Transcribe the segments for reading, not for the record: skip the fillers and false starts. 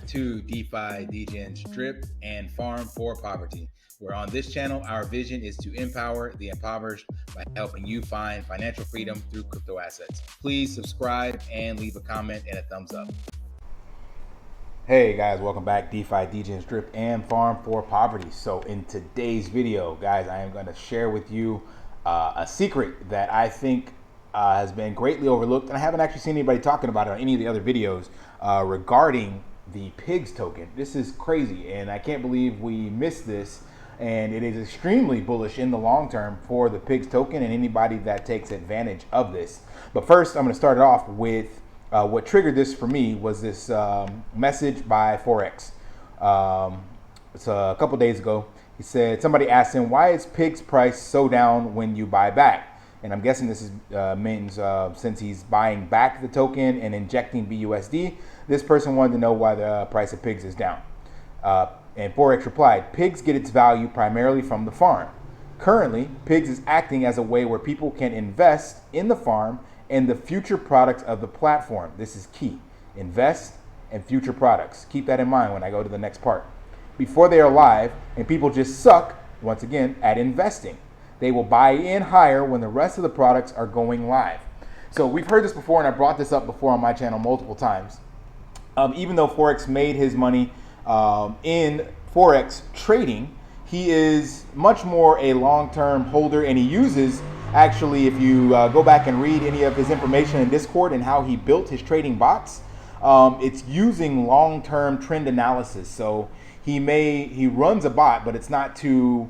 to DeFi, degens, drip, and farm for poverty, where on this channel, our vision is to empower the impoverished by helping you find financial freedom through crypto assets. Please subscribe and leave a comment and a thumbs up. Hey guys, welcome back. DeFi, degens, drip, and farm for poverty. So in today's video, guys, I am going to share with you a secret that I think has been greatly overlooked, and I haven't actually seen anybody talking about it on any of the other videos regarding the PIGS token. This is crazy, and I can't believe we missed this, and it is extremely bullish in the long term for the PIGS token and anybody that takes advantage of this. But first, I'm going to start it off with what triggered this for me was this message by Forex. It's a couple days ago. He said, somebody asked him, why is PIGS price so down when you buy back? And I'm guessing this is, means since he's buying back the token and injecting BUSD, this person wanted to know why the price of PIGS is down. And Forex replied, PIGS get its value primarily from the farm. Currently, PIGS is acting as a way where people can invest in the farm and the future products of the platform. This is key. Invest and future products. Keep that in mind when I go to the next part. Before they are live, and people just suck, once again, at investing. They will buy in higher when the rest of the products are going live. So we've heard this before, and I brought this up before on my channel multiple times. Even though Forex made his money in Forex trading, he is much more a long-term holder, and he uses, actually, if you go back and read any of his information in Discord and how he built his trading bots, it's using long-term trend analysis. So he runs a bot, but it's not to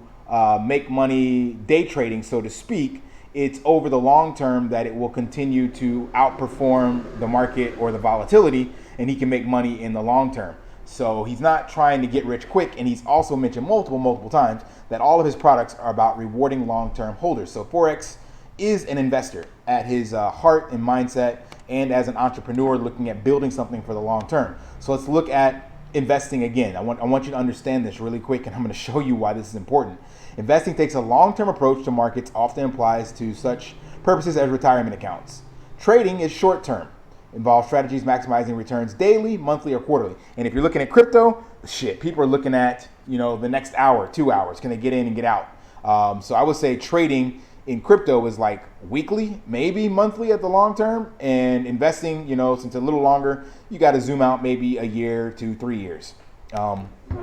make money day trading, so to speak. It's over the long term that it will continue to outperform the market or the volatility, and he can make money in the long term. So he's not trying to get rich quick, and he's also mentioned multiple times that all of his products are about rewarding long-term holders. So Forex is an investor at his heart and mindset, and as an entrepreneur looking at building something for the long term. So let's look at investing again. I want you to understand this really quick, and I'm going to show you why this is important. Investing takes a long-term approach to markets, often applies to such purposes as retirement accounts. Trading is short-term. Involves strategies maximizing returns daily, monthly, or quarterly. And if you're looking at crypto, shit, people are looking at, the next hour, 2 hours. Can they get in and get out? So I would say trading in crypto is like weekly, maybe monthly at the long term. And investing, since it's a little longer, you got to zoom out maybe a year to 3 years.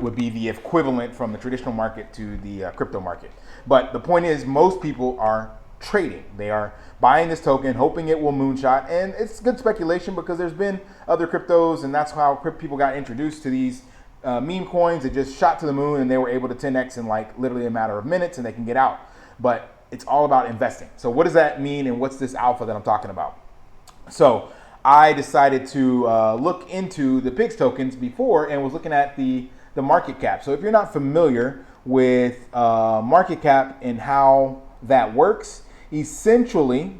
Would be the equivalent from the traditional market to the crypto market. But the point is, most people are trading. They are buying this token, hoping it will moonshot, and it's good speculation because there's been other cryptos, and that's how people got introduced to these meme coins. It just shot to the moon, and they were able to 10x in like literally a matter of minutes, and they can get out. But it's all about investing. So what does that mean, and what's this alpha that I'm talking about? So I decided to look into the PIGS tokens before and was looking at the market cap. So if you're not familiar with market cap and how that works, essentially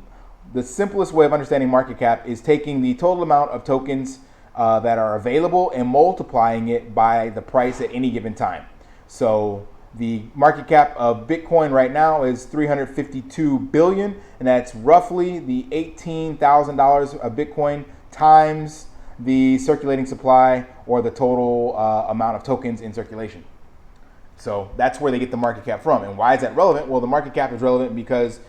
the simplest way of understanding market cap is taking the total amount of tokens that are available and multiplying it by the price at any given time. So the market cap of Bitcoin right now is 352 billion, and that's roughly the $18,000 of Bitcoin times the circulating supply, or the total amount of tokens in circulation. So that's where they get the market cap from. And why is that relevant? Well, the market cap is relevant because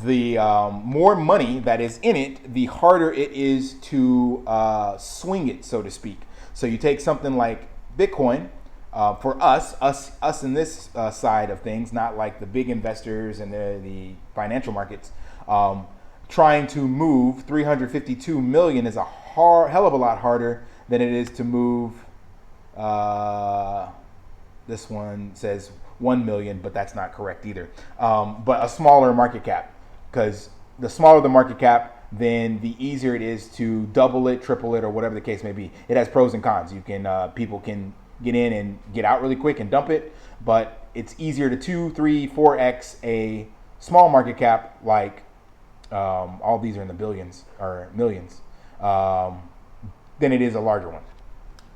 the more money that is in it, the harder it is to swing it, so to speak. So you take something like Bitcoin, for us in this side of things, not like the big investors and the financial markets, trying to move 352 million is a hell of a lot harder than it is to move, this one says 1 million, but that's not correct either. But a smaller market cap, because the smaller the market cap, then the easier it is to double it, triple it, or whatever the case may be. It has pros and cons. You can people can get in and get out really quick and dump it, but it's easier to 2, 3, 4x a small market cap, like all these are in the billions or millions, than it is a larger one.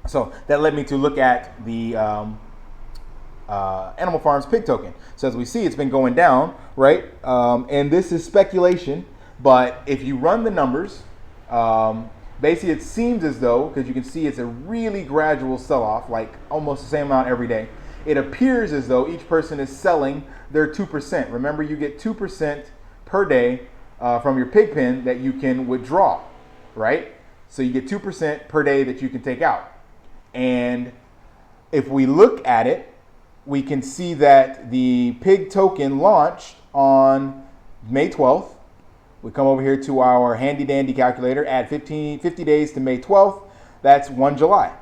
So that led me to look at the Animal Farms pig token. So as we see, it's been going down, right? And this is speculation, but if you run the numbers, Basically, it seems as though, because you can see it's a really gradual sell-off, like almost the same amount every day. It appears as though each person is selling their 2%. Remember, you get 2% per day from your pig pen that you can withdraw, right? So you get 2% per day that you can take out. And if we look at it, we can see that the pig token launched on May 12th. We come over here to our handy dandy calculator, add 50 days to May 12th. That's 1 July.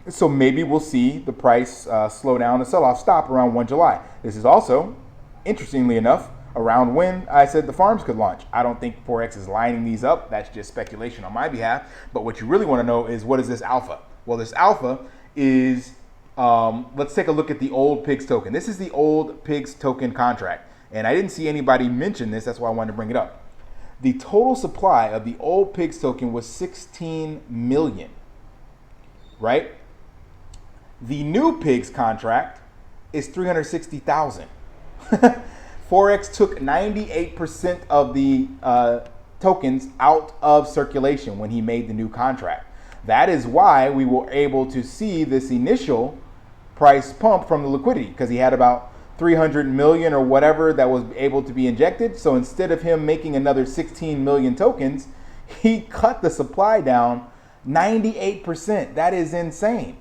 So maybe we'll see the price slow down, the sell-off stop around 1 July. This is also, interestingly enough, around when I said the farms could launch. I don't think Forex is lining these up. That's just speculation on my behalf. But what you really want to know is, what is this alpha? Well, this alpha is, let's take a look at the old pigs token. This is the old pigs token contract. And I didn't see anybody mention this. That's why I wanted to bring it up. The total supply of the old pigs token was 16 million, right? The new pigs contract is 360,000. Forex took 98% of the tokens out of circulation when he made the new contract. That is why we were able to see this initial price pump from the liquidity, because he had about 300 million or whatever that was able to be injected. So instead of him making another 16 million tokens, he cut the supply down 98%. That is insane.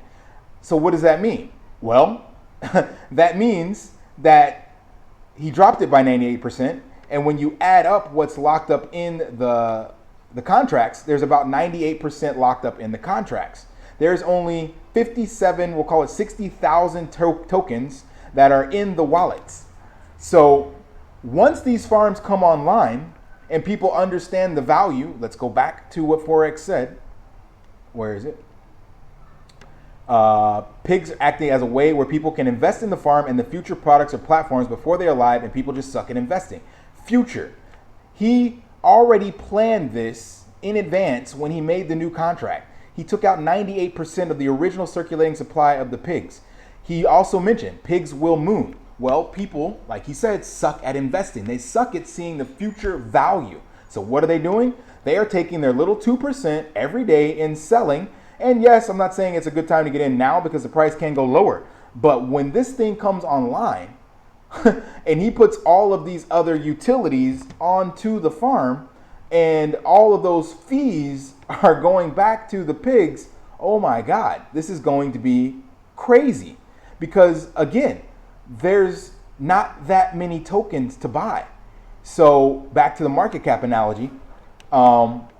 So what does that mean? Well, that means that he dropped it by 98. And when you add up what's locked up in the contracts, there's about 98% locked up in the contracts. There's only 57, we'll call it 60,000 tokens that are in the wallets. So once these farms come online and people understand the value, let's go back to what Forex said. Where is it? Pigs acting as a way where people can invest in the farm and the future products or platforms before they're live, and people just suck at investing. Future. He already planned this in advance when he made the new contract. He took out 98% of the original circulating supply of the pigs. He also mentioned pigs will moon. Well, people, like he said, suck at investing. They suck at seeing the future value. So what are they doing? They are taking their little 2% every day and selling. And yes, I'm not saying it's a good time to get in now because the price can go lower. But when this thing comes online and he puts all of these other utilities onto the farm and all of those fees are going back to the pigs, oh my God, this is going to be crazy. Because again, there's not that many tokens to buy. So back to the market cap analogy,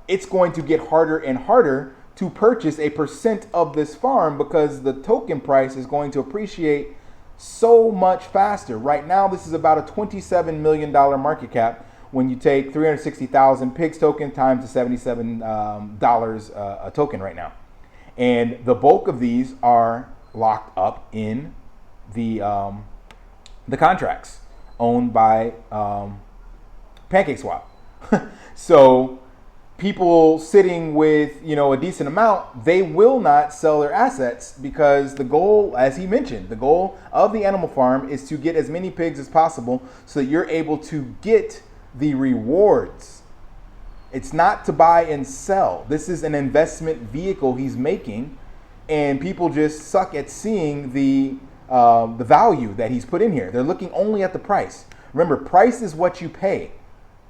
it's going to get harder and harder to purchase a percent of this farm because the token price is going to appreciate so much faster. Right now, this is about a $27 million market cap when you take 360,000 pigs token times the $77 a token right now. And the bulk of these are locked up in the contracts owned by PancakeSwap. So people sitting with a decent amount, they will not sell their assets because the goal, as he mentioned, the goal of the animal farm is to get as many pigs as possible so that you're able to get the rewards. It's not to buy and sell. This is an investment vehicle he's making. And people just suck at seeing the value that he's put in here. They're looking only at the price. Remember, price is what you pay.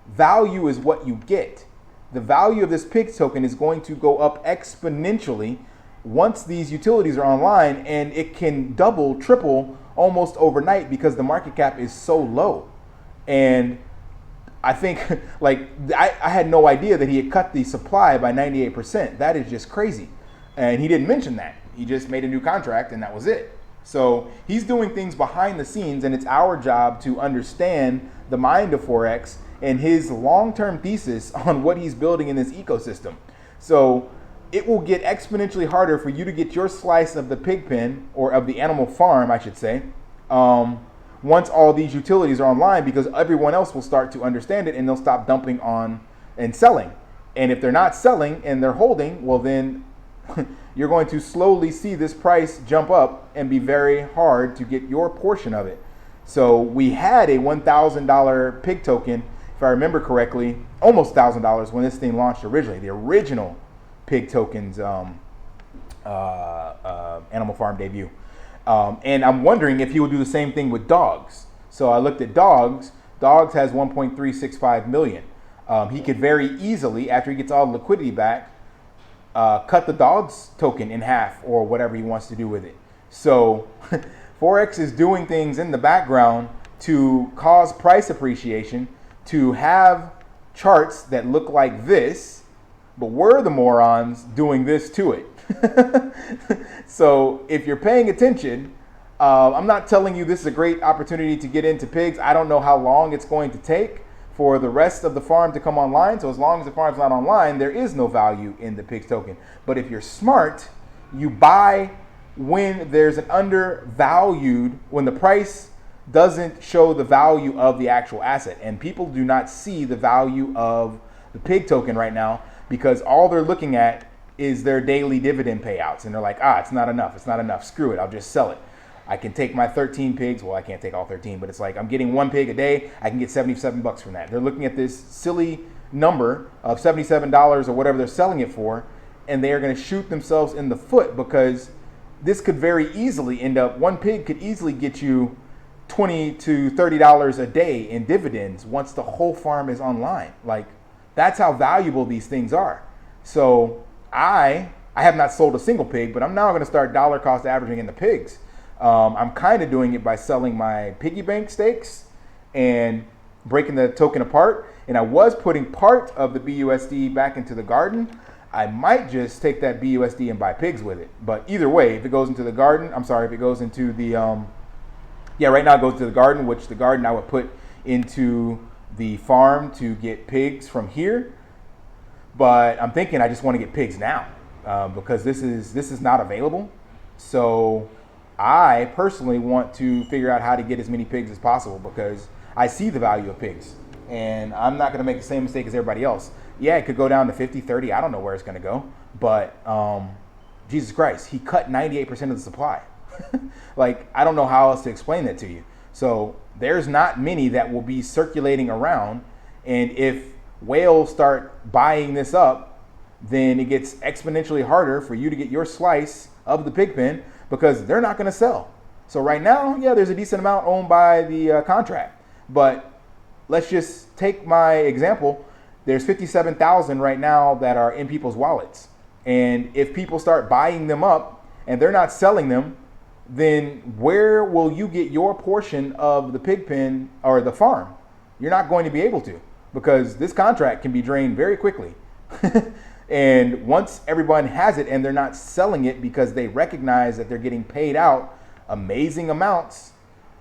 Value is what you get. The value of this PIG token is going to go up exponentially once these utilities are online, and it can double, triple almost overnight because the market cap is so low. And I think, I had no idea that he had cut the supply by 98%. That is just crazy. And he didn't mention that. He just made a new contract and that was it. So he's doing things behind the scenes, and it's our job to understand the mind of Forex and his long-term thesis on what he's building in this ecosystem. So it will get exponentially harder for you to get your slice of the pig pen, or of the animal farm, I should say, once all these utilities are online, because everyone else will start to understand it and they'll stop dumping on and selling. And if they're not selling and they're holding, well then you're going to slowly see this price jump up and be very hard to get your portion of it. So we had a $1,000 pig token, if I remember correctly, almost $1,000 when this thing launched originally, the original pig tokens Animal Farm debut. And I'm wondering if he will do the same thing with dogs. So I looked at dogs. Dogs has 1.365 million. He could very easily, after he gets all the liquidity back, cut the dogs token in half or whatever he wants to do with it. So Forex is doing things in the background to cause price appreciation, to have charts that look like this, but we're the morons doing this to it. So if you're paying attention, I'm not telling you this is a great opportunity to get into pigs. I don't know how long it's going to take for the rest of the farm to come online. So as long as the farm's not online, there is no value in the pigs token. But if you're smart, you buy when there's an undervalued, when the price doesn't show the value of the actual asset. And people do not see the value of the pig token right now because all they're looking at is their daily dividend payouts. And they're like, it's not enough. It's not enough. Screw it. I'll just sell it. I can take my 13 pigs. Well, I can't take all 13, but it's like I'm getting one pig a day. I can get 77 bucks from that. They're looking at this silly number of $77 or whatever they're selling it for, and they are going to shoot themselves in the foot because this could very easily end up, one pig could easily get you $20 to $30 a day in dividends once the whole farm is online. Like, that's how valuable these things are. So I have not sold a single pig, but I'm now going to start dollar cost averaging in the pigs. I'm kind of doing it by selling my Piggy Bank stakes and breaking the token apart. And I was putting part of the BUSD back into the garden. I might just take that BUSD and buy pigs with it. But either way, if it goes into the garden, if it goes into the, right now it goes to the garden, which the garden I would put into the farm to get pigs from here. But I'm thinking I just want to get pigs now because this is not available. So I personally want to figure out how to get as many pigs as possible because I see the value of pigs and I'm not going to make the same mistake as everybody else. Yeah, it could go down to 50, 30. I don't know where it's going to go, but Jesus Christ, he cut 98% of the supply. Like, I don't know how else to explain that to you. So there's not many that will be circulating around. And if whales start buying this up, then it gets exponentially harder for you to get your slice of the pig pen because they're not going to sell. So right now, yeah, there's a decent amount owned by the contract. But let's just take my example. There's 57,000 right now that are in people's wallets. And if people start buying them up and they're not selling them, then where will you get your portion of the pig pen or the farm? You're not going to be able to because this contract can be drained very quickly. And once everyone has it and they're not selling it because they recognize that they're getting paid out amazing amounts,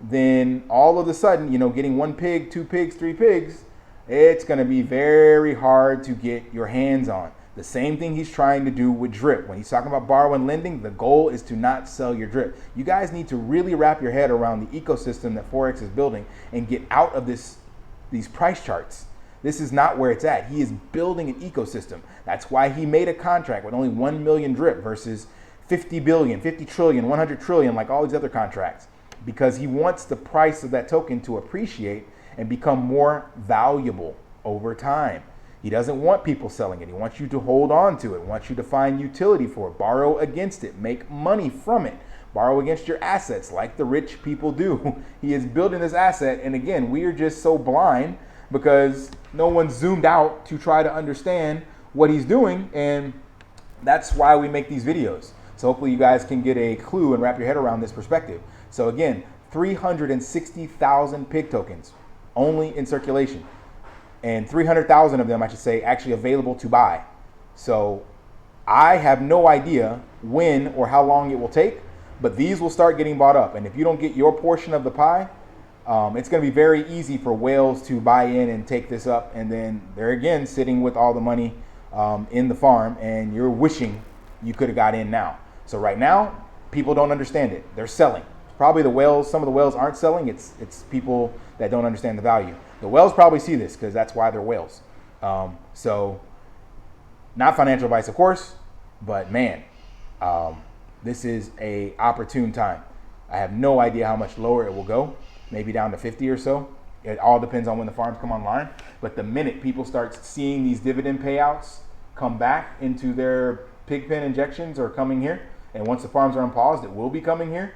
then all of a sudden, getting one pig, two pigs, three pigs, it's going to be very hard to get your hands on. The same thing he's trying to do with drip. When he's talking about borrow and lending, the goal is to not sell your drip. You guys need to really wrap your head around the ecosystem that Forex is building and get out of these price charts. This is not where it's at. He is building an ecosystem. That's why he made a contract with only 1 million drip versus 50 billion, 50 trillion, 100 trillion, like all these other contracts, because he wants the price of that token to appreciate and become more valuable over time. He doesn't want people selling it. He wants you to hold on to it, wants you to find utility for it, borrow against it, make money from it, borrow against your assets like the rich people do. He is building this asset. And again, we are just so blind because no one zoomed out to try to understand what he's doing. And that's why we make these videos. So hopefully you guys can get a clue and wrap your head around this perspective. So again, 360,000 pig tokens only in circulation. And 300,000 of them, I should say, actually available to buy. So I have no idea when or how long it will take, but these will start getting bought up. And if you don't get your portion of the pie, it's going to be very easy for whales to buy in and take this up. And then they're again sitting with all the money in the farm, and you're wishing you could have got in now. So right now, people don't understand it. They're selling. Probably the whales, some of the whales aren't selling. It's people that don't understand the value. The whales probably see this because that's why they're whales. So not financial advice, of course, but man, this is a opportune time. I have no idea how much lower it will go, maybe down to 50 or so. It all depends on when the farms come online. But the minute people start seeing these dividend payouts come back into their pig pen injections are coming here. And once the farms are unpaused, it will be coming here.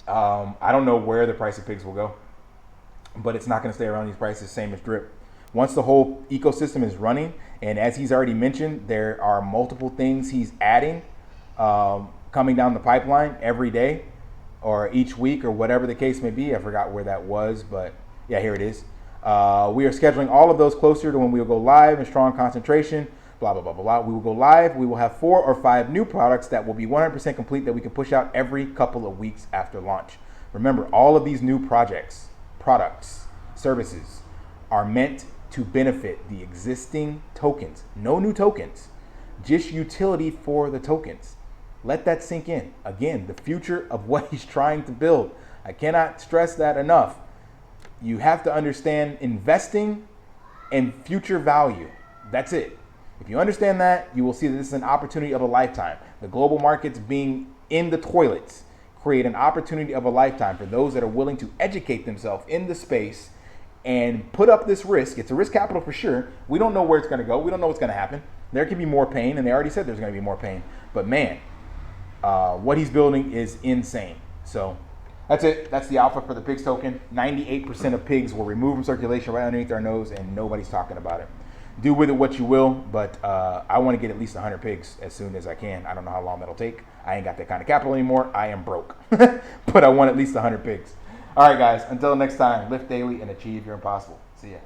I don't know where the price of pigs will go, but it's not going to stay around these prices, same as drip. Once the whole ecosystem is running, and as he's already mentioned, there are multiple things he's adding coming down the pipeline every day or each week or whatever the case may be. I forgot where that was, but yeah, here it is. We are scheduling all of those closer to when we will go live in strong concentration, blah, blah, blah, blah, blah. We will go live. We will have 4 or 5 new products that will be 100% complete that we can push out every couple of weeks after launch. Remember, all of these new projects, products, services are meant to benefit the existing tokens. No new tokens, just utility for the tokens. Let that sink in. Again, the future of what he's trying to build. I cannot stress that enough. You have to understand investing and future value. That's it. If you understand that, you will see that this is an opportunity of a lifetime. The global markets being in the toilets create an opportunity of a lifetime for those that are willing to educate themselves in the space and put up this risk. It's a risk capital for sure. We don't know where it's going to go. We don't know what's going to happen. There could be more pain, and they already said there's going to be more pain. But man, what he's building is insane. So that's it. That's the alpha for the pigs token. 98% of pigs were removed from circulation right underneath our nose, and nobody's talking about it. Do with it what you will, but I want to get at least 100 pigs as soon as I can. I don't know how long that'll take. I ain't got that kind of capital anymore. I am broke. But I want at least 100 pigs. All right, guys. Until next time, lift daily and achieve your impossible. See ya.